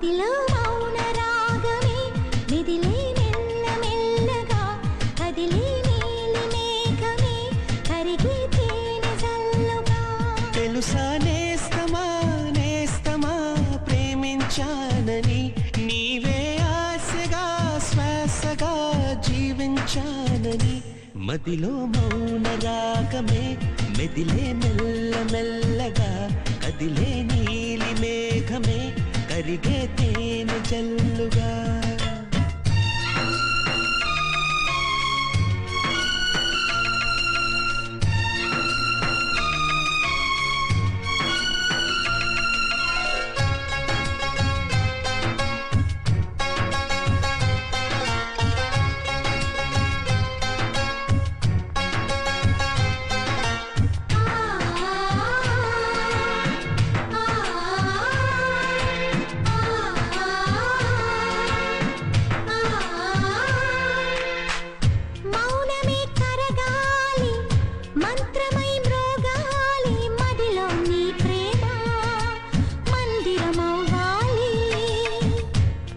మదిలో మౌన రాగమే మిదిలే మెల్ల మెల్లగా కదిలే నీలి మేఘమే కరిగే తేనె జల్లుగా. తెలుసా నేస్తమా నేస్తమా ప్రేమించానని నీవే ఆశగా శ్వాసగా జీవించానని. మదిలో మౌన రాగమే మెదిలే మెల్ల మెల్లగా కదిలే నీలి మేఘమే కరిగే తేనె జల్లుగా.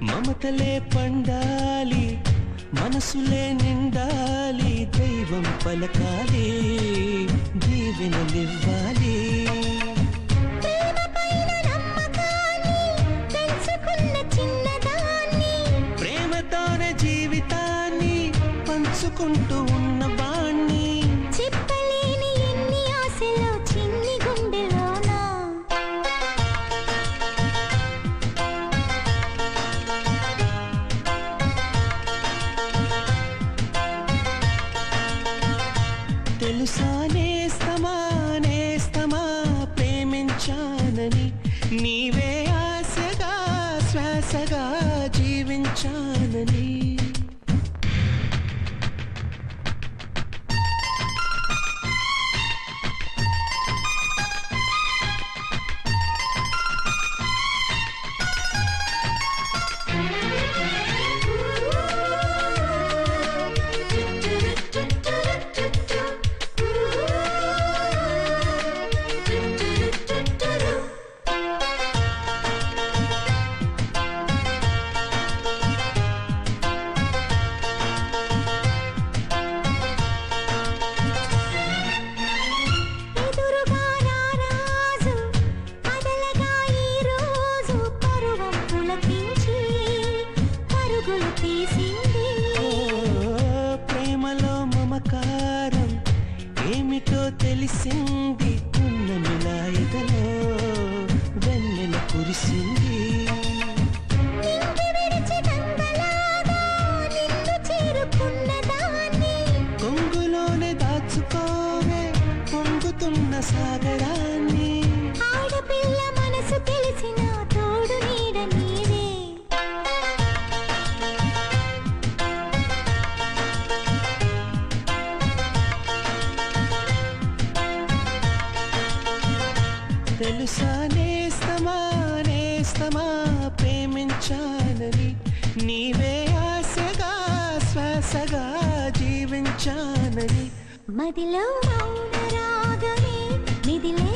మమతలే పండాలి మనసులే నిండాలి దైవం పలకాలి దీవెనలివ్వాలి. ప్రేమతోనే జీవితాన్ని పంచుకుంటూ ఉన్నవాణ్ణి. చెప్పలేని ఎన్ని ఆశలో చిన్ని గుండెలోనా. తెలుసా నేస్తమా నేస్తమా ప్రేమించానని నీవే ఆశగా శ్వాసగా జీవించానని. ప్రేమలో మమకారం ఏమిటో తెలిసింది ఉన్నమిలా ఎదలో వెన్నెల కురిసింది. కొంగులోనే దాచుకోవే పొంగుతున్న సాగరాన్ని. ఆడపిల్ల మనసు తెలిసిన తోడు నీడ నీవే. తెలుసా నేస్తమా నేస్తమా ప్రేమించానని నీవే ఆశగా శ్వాసగా జీవించానని. మదిలో మౌన రాగమే మిదిలే